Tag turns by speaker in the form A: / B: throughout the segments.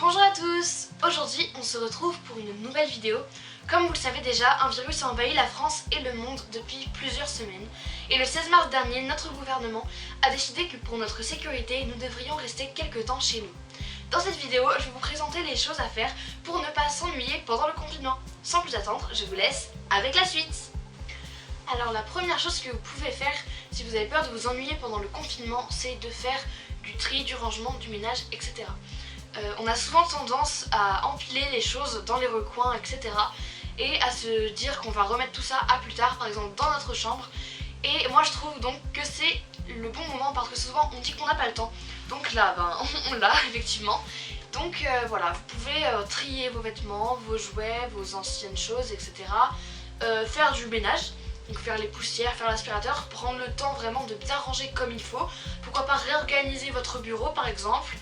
A: Bonjour à tous! Aujourd'hui on se retrouve pour une nouvelle vidéo. Comme vous le savez déjà, un virus a envahi la France et le monde depuis plusieurs semaines. Et le 16 mars dernier, notre gouvernement a décidé que pour notre sécurité, nous devrions rester quelques temps chez nous. Dans cette vidéo, je vais vous présenter les choses à faire pour ne pas s'ennuyer pendant le confinement. Sans plus attendre, je vous laisse avec la suite. Alors la première chose que vous pouvez faire si vous avez peur de vous ennuyer pendant le confinement, c'est de faire du tri, du rangement, du ménage, etc. On a souvent tendance à empiler les choses dans les recoins, etc. et à se dire qu'on va remettre tout ça à plus tard, par exemple dans notre chambre. Et moi je trouve donc que c'est le bon moment parce que souvent on dit qu'on n'a pas le temps. Donc là, on l'a effectivement. Donc voilà, vous pouvez trier vos vêtements, vos jouets, vos anciennes choses, etc. Faire du ménage. Donc faire les poussières, faire l'aspirateur, prendre le temps vraiment de bien ranger comme il faut. Pourquoi pas réorganiser votre bureau par exemple,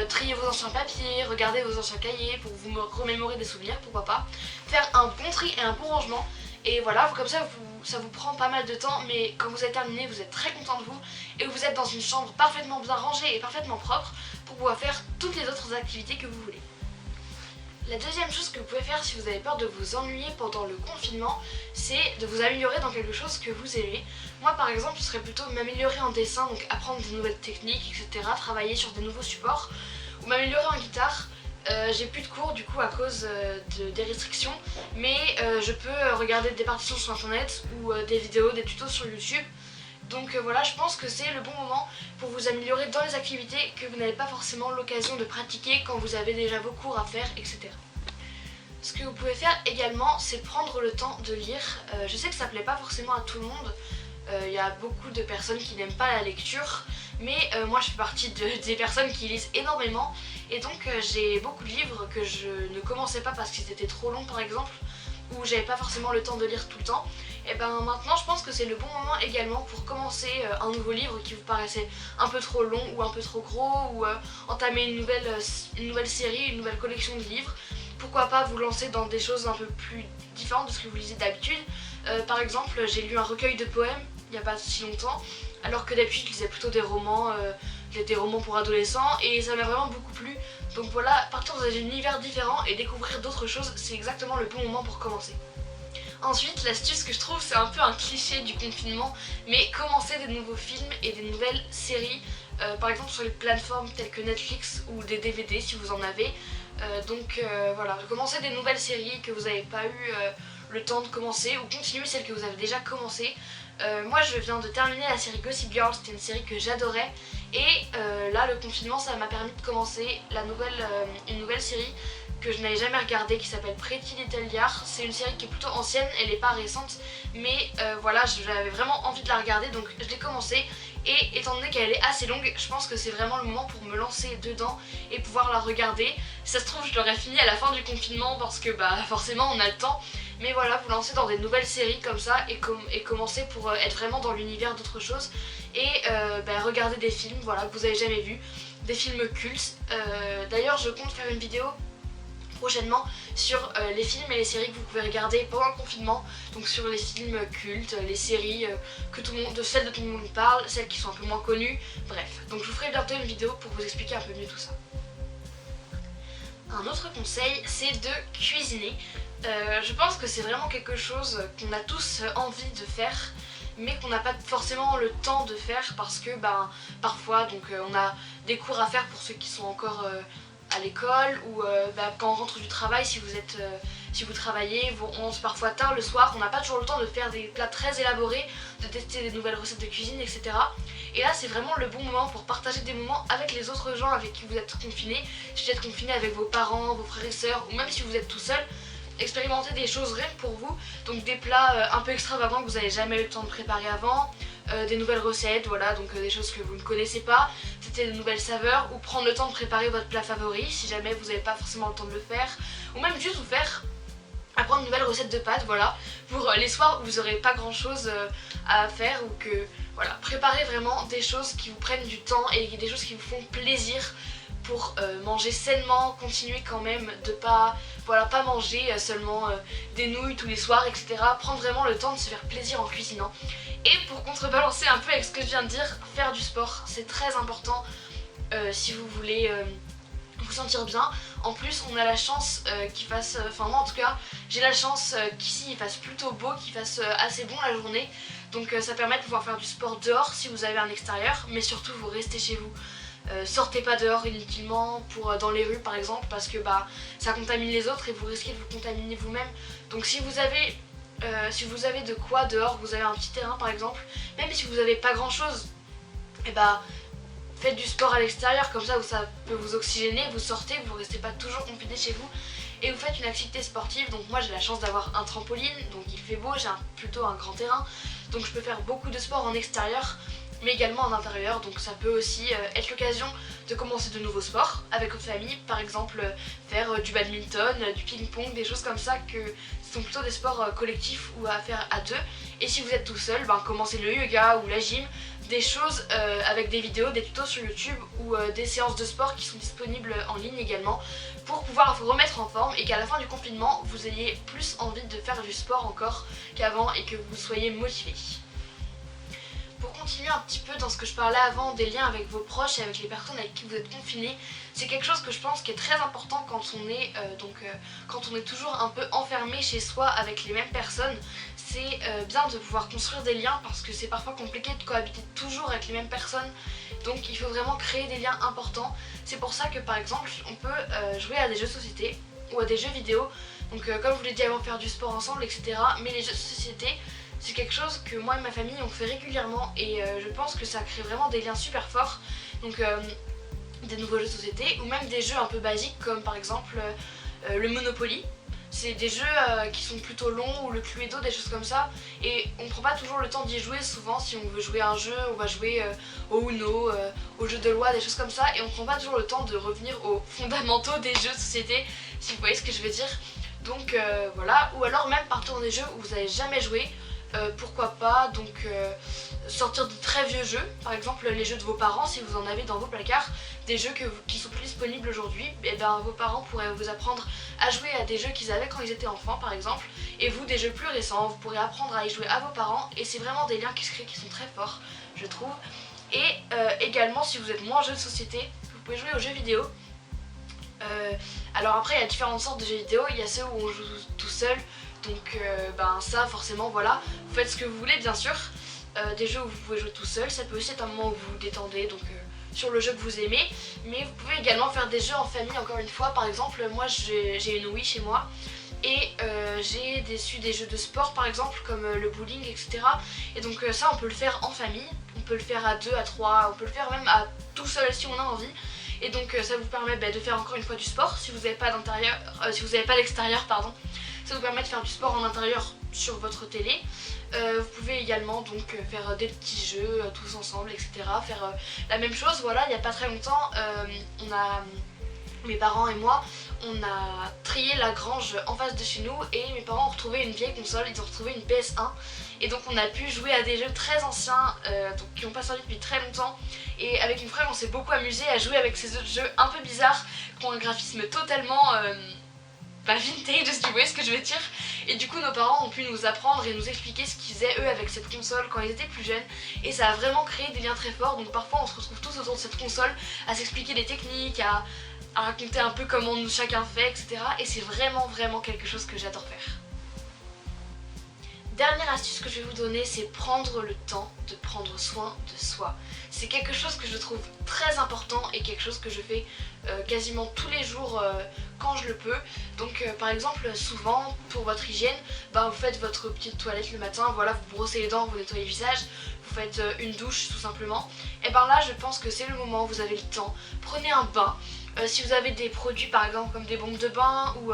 A: trier vos anciens papiers, regarder vos anciens cahiers pour vous remémorer des souvenirs, pourquoi pas. Faire un bon tri et un bon rangement. Et voilà, comme ça vous prend pas mal de temps, mais quand vous avez terminé, vous êtes très content de vous et vous êtes dans une chambre parfaitement bien rangée et parfaitement propre pour pouvoir faire toutes les autres activités que vous voulez. La deuxième chose que vous pouvez faire si vous avez peur de vous ennuyer pendant le confinement, c'est de vous améliorer dans quelque chose que vous aimez. Moi par exemple, ce serait plutôt m'améliorer en dessin, donc apprendre des nouvelles techniques, etc. Travailler sur des nouveaux supports, ou m'améliorer en guitare. J'ai plus de cours du coup à cause des restrictions, mais je peux regarder des partitions sur internet ou des vidéos, des tutos sur YouTube. Donc voilà, je pense que c'est le bon moment pour vous améliorer dans les activités que vous n'avez pas forcément l'occasion de pratiquer quand vous avez déjà vos cours à faire, etc. Ce que vous pouvez faire également, c'est prendre le temps de lire. Je sais que ça plaît pas forcément à tout le monde. Il y a beaucoup de personnes qui n'aiment pas la lecture, mais moi je fais partie des personnes qui lisent énormément. Et donc j'ai beaucoup de livres que je ne commençais pas parce qu'ils étaient trop longs par exemple, ou j'avais pas forcément le temps de lire tout le temps. Et ben maintenant je pense que c'est le bon moment également pour commencer un nouveau livre qui vous paraissait un peu trop long ou un peu trop gros, ou entamer une nouvelle série, une nouvelle collection de livres. Pourquoi pas vous lancer dans des choses un peu plus différentes de ce que vous lisez d'habitude. Par exemple, j'ai lu un recueil de poèmes il n'y a pas si longtemps, alors que d'habitude je lisais plutôt des romans pour adolescents, et ça m'a vraiment beaucoup plu. Donc voilà, partir dans un univers différent et découvrir d'autres choses, c'est exactement le bon moment pour commencer. Ensuite, l'astuce que je trouve, c'est un peu un cliché du confinement, mais commencer des nouveaux films et des nouvelles séries, par exemple sur les plateformes telles que Netflix ou des DVD si vous en avez. Voilà, commencer des nouvelles séries que vous n'avez pas eu le temps de commencer, ou continuer celles que vous avez déjà commencées. Moi je viens de terminer la série Gossip Girl, c'était une série que j'adorais, et là le confinement ça m'a permis de commencer une nouvelle série que je n'avais jamais regardée qui s'appelle Pretty Little Liars. C'est une série qui est plutôt ancienne, elle n'est pas récente, mais voilà, j'avais vraiment envie de la regarder, donc je l'ai commencée. Et étant donné qu'elle est assez longue, je pense que c'est vraiment le moment pour me lancer dedans et pouvoir la regarder. Si ça se trouve, je l'aurais fini à la fin du confinement parce que forcément on a le temps. Mais voilà, vous lancer dans des nouvelles séries comme ça et commencer pour être vraiment dans l'univers d'autres choses. Et regarder des films voilà, que vous avez jamais vus, des films cultes. D'ailleurs, je compte faire une vidéo prochainement sur les films et les séries que vous pouvez regarder pendant le confinement. Donc sur les films cultes, les séries celles dont tout le monde parle, celles qui sont un peu moins connues, bref. Donc je vous ferai bientôt une vidéo pour vous expliquer un peu mieux tout ça. Un autre conseil, c'est de cuisiner. Je pense que c'est vraiment quelque chose qu'on a tous envie de faire, mais qu'on n'a pas forcément le temps de faire parce que parfois on a des cours à faire pour ceux qui sont encore à l'école, ou quand on rentre du travail, si vous travaillez, on rentre parfois tard le soir, on n'a pas toujours le temps de faire des plats très élaborés, de tester des nouvelles recettes de cuisine, etc. Et là c'est vraiment le bon moment pour partager des moments avec les autres gens avec qui vous êtes confinés. Si vous êtes confinés avec vos parents, vos frères et sœurs, ou même si vous êtes tout seul, expérimenter des choses rien que pour vous, donc des plats un peu extravagants que vous n'avez jamais eu le temps de préparer avant, des nouvelles recettes, voilà, donc des choses que vous ne connaissez pas, tester de nouvelles saveurs, ou prendre le temps de préparer votre plat favori si jamais vous n'avez pas forcément le temps de le faire, ou même juste apprendre une nouvelle recette de pâtes, voilà, pour les soirs où vous n'aurez pas grand chose à faire, ou que voilà, préparez vraiment des choses qui vous prennent du temps et des choses qui vous font plaisir pour manger sainement, continuer quand même de pas manger seulement des nouilles tous les soirs, etc. Prendre vraiment le temps de se faire plaisir en cuisinant. Et pour contrebalancer un peu avec ce que je viens de dire, faire du sport, c'est très important si vous voulez vous sentir bien. En plus on a la chance qu'il fasse, enfin moi en tout cas j'ai la chance qu'ici il fasse plutôt beau, qu'il fasse assez bon la journée. Donc ça permet de pouvoir faire du sport dehors si vous avez un extérieur, mais surtout vous restez chez vous. Sortez pas dehors inutilement dans les rues par exemple, parce que ça contamine les autres et vous risquez de vous contaminer vous-même. Donc si vous avez de quoi dehors, vous avez un petit terrain par exemple, même si vous n'avez pas grand chose, et faites du sport à l'extérieur, comme ça peut vous oxygéner, vous sortez, vous ne restez pas toujours confiné chez vous et vous faites une activité sportive. Donc moi j'ai la chance d'avoir un trampoline, donc il fait beau, j'ai plutôt un grand terrain, donc je peux faire beaucoup de sport en extérieur mais également en intérieur. Donc ça peut aussi être l'occasion de commencer de nouveaux sports avec votre famille, par exemple faire du badminton, du ping-pong, des choses comme ça que ce sont plutôt des sports collectifs ou à faire à deux. Et si vous êtes tout seul, commencez le yoga ou la gym, des choses avec des vidéos, des tutos sur YouTube ou des séances de sport qui sont disponibles en ligne également pour pouvoir vous remettre en forme et qu'à la fin du confinement vous ayez plus envie de faire du sport encore qu'avant et que vous soyez motivé. Pour continuer un petit peu dans ce que je parlais avant des liens avec vos proches et avec les personnes avec qui vous êtes confinés, c'est quelque chose que je pense qui est très important quand on est, quand on est toujours un peu enfermé chez soi avec les mêmes personnes. C'est bien de pouvoir construire des liens parce que c'est parfois compliqué de cohabiter toujours avec les mêmes personnes. Donc il faut vraiment créer des liens importants. C'est pour ça que par exemple on peut jouer à des jeux de société ou à des jeux vidéo. Donc comme je vous l'ai dit avant, faire du sport ensemble, etc. Mais les jeux de société, c'est quelque chose que moi et ma famille on fait régulièrement et je pense que ça crée vraiment des liens super forts. Donc des nouveaux jeux de société ou même des jeux un peu basiques comme par exemple le Monopoly. C'est des jeux qui sont plutôt longs, ou le Cluedo, des choses comme ça. Et on ne prend pas toujours le temps d'y jouer. Souvent si on veut jouer à un jeu, on va jouer au Uno, au jeu de loi, des choses comme ça. Et on ne prend pas toujours le temps de revenir aux fondamentaux des jeux de société, si vous voyez ce que je veux dire. Donc voilà, ou alors même partir dans des jeux où vous n'avez jamais joué. Pourquoi pas sortir de très vieux jeux, par exemple les jeux de vos parents si vous en avez dans vos placards, des jeux qui sont plus disponibles aujourd'hui. Et vos parents pourraient vous apprendre à jouer à des jeux qu'ils avaient quand ils étaient enfants par exemple, et vous des jeux plus récents, vous pourrez apprendre à y jouer à vos parents et c'est vraiment des liens qui se créent qui sont très forts je trouve. Et également si vous êtes moins jeux de société, vous pouvez jouer aux jeux vidéo. Alors après il y a différentes sortes de jeux vidéo, il y a ceux où on joue tout seul. Donc ça forcément voilà, vous faites ce que vous voulez bien sûr, des jeux où vous pouvez jouer tout seul, ça peut aussi être un moment où vous vous détendez donc sur le jeu que vous aimez, mais vous pouvez également faire des jeux en famille encore une fois. Par exemple moi j'ai une Wii chez moi et j'ai des jeux de sport par exemple comme le bowling, etc. Et donc ça on peut le faire en famille, on peut le faire à 2, à 3, on peut le faire même à tout seul si on a envie. Et donc ça vous permet de faire encore une fois du sport si vous n'avez pas d'intérieur, si vous n'avez pas d'extérieur pardon. Ça vous permet de faire du sport en intérieur sur votre télé. Vous pouvez également faire des petits jeux tous ensemble, etc. Faire la même chose. Voilà, il n'y a pas très longtemps, mes parents et moi, on a trié la grange en face de chez nous et mes parents ont retrouvé une vieille console, ils ont retrouvé une PS1 et donc on a pu jouer à des jeux très anciens qui n'ont pas sorti depuis très longtemps. Et avec une frère on s'est beaucoup amusé à jouer avec ces autres jeux un peu bizarres qui ont un graphisme totalement vintage, si vous voyez ce que je veux dire. Et du coup nos parents ont pu nous apprendre et nous expliquer ce qu'ils faisaient eux avec cette console quand ils étaient plus jeunes, et ça a vraiment créé des liens très forts. Donc parfois on se retrouve tous autour de cette console à s'expliquer des techniques, à raconter un peu comment chacun fait, etc. Et c'est vraiment quelque chose que j'adore faire. Dernière astuce que je vais vous donner, c'est prendre le temps de prendre soin de soi. C'est quelque chose que je trouve très important et quelque chose que je fais quasiment tous les jours quand je le peux. Donc par exemple souvent pour votre hygiène, vous faites votre petite toilette le matin, voilà, vous brossez les dents, vous nettoyez le visage, vous faites une douche tout simplement. Et là je pense que c'est le moment où vous avez le temps, prenez un bain. Si vous avez des produits par exemple comme des bombes de bain ou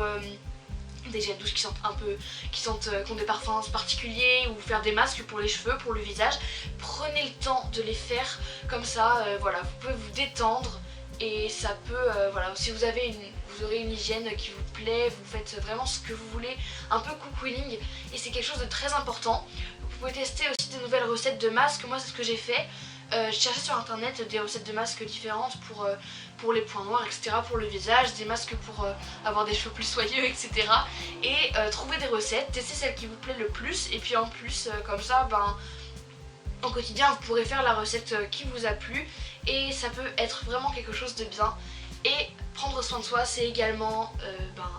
A: des gels douche qui ont des parfums particuliers, ou faire des masques pour les cheveux, pour le visage, prenez le temps de les faire comme ça, voilà, vous pouvez vous détendre et ça peut, voilà, si vous aurez une hygiène qui vous plaît, vous faites vraiment ce que vous voulez, un peu cocooning, et c'est quelque chose de très important. Vous pouvez tester aussi des nouvelles recettes de masques, moi c'est ce que j'ai fait. Je cherchais sur internet des recettes de masques différentes pour les points noirs, etc., pour le visage, des masques pour avoir des cheveux plus soyeux, etc. Et trouver des recettes, tester celle qui vous plaît le plus, et puis en plus comme ça, au quotidien vous pourrez faire la recette qui vous a plu, et ça peut être vraiment quelque chose de bien. Et prendre soin de soi, c'est également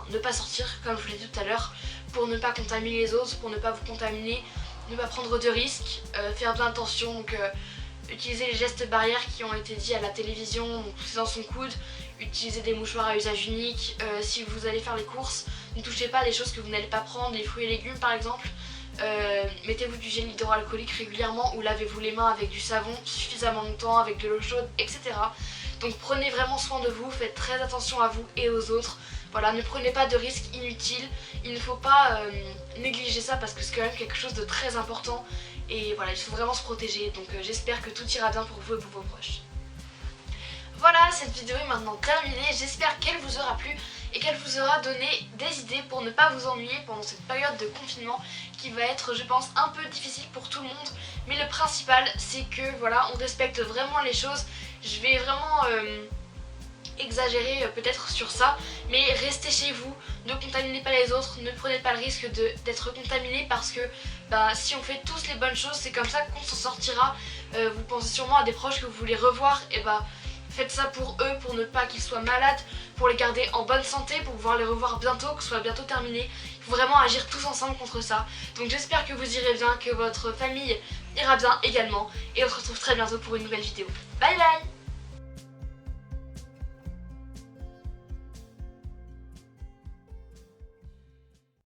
A: ne pas sortir, comme je vous l'ai dit tout à l'heure, pour ne pas contaminer les autres, pour ne pas vous contaminer, ne pas prendre de risques, faire bien attention, donc utiliser les gestes barrières qui ont été dits à la télévision, donc pousser dans son coude, utiliser des mouchoirs à usage unique, si vous allez faire les courses, ne touchez pas les choses que vous n'allez pas prendre, les fruits et légumes par exemple. Mettez-vous du gel hydroalcoolique régulièrement ou lavez-vous les mains avec du savon suffisamment longtemps, avec de l'eau chaude, etc. Donc prenez vraiment soin de vous, faites très attention à vous et aux autres. Voilà, ne prenez pas de risques inutiles, il ne faut pas négliger ça parce que c'est quand même quelque chose de très important. Et voilà, il faut vraiment se protéger, donc j'espère que tout ira bien pour vous et pour vos proches. Voilà, cette vidéo est maintenant terminée, j'espère qu'elle vous aura plu et qu'elle vous aura donné des idées pour ne pas vous ennuyer pendant cette période de confinement qui va être, je pense, un peu difficile pour tout le monde. Mais le principal, c'est que voilà, on respecte vraiment les choses. Je vais vraiment exagérer peut-être sur ça, mais restez chez vous, ne contaminez pas les autres, ne prenez pas le risque d'être contaminé parce que si on fait tous les bonnes choses, c'est comme ça qu'on s'en sortira. Vous pensez sûrement à des proches que vous voulez revoir, et faites ça pour eux, pour ne pas qu'ils soient malades, pour les garder en bonne santé, pour pouvoir les revoir bientôt, que ce soit bientôt terminé. Il faut vraiment agir tous ensemble contre ça. Donc j'espère que vous irez bien, que votre famille ira bien également, et on se retrouve très bientôt pour une nouvelle vidéo. Bye bye!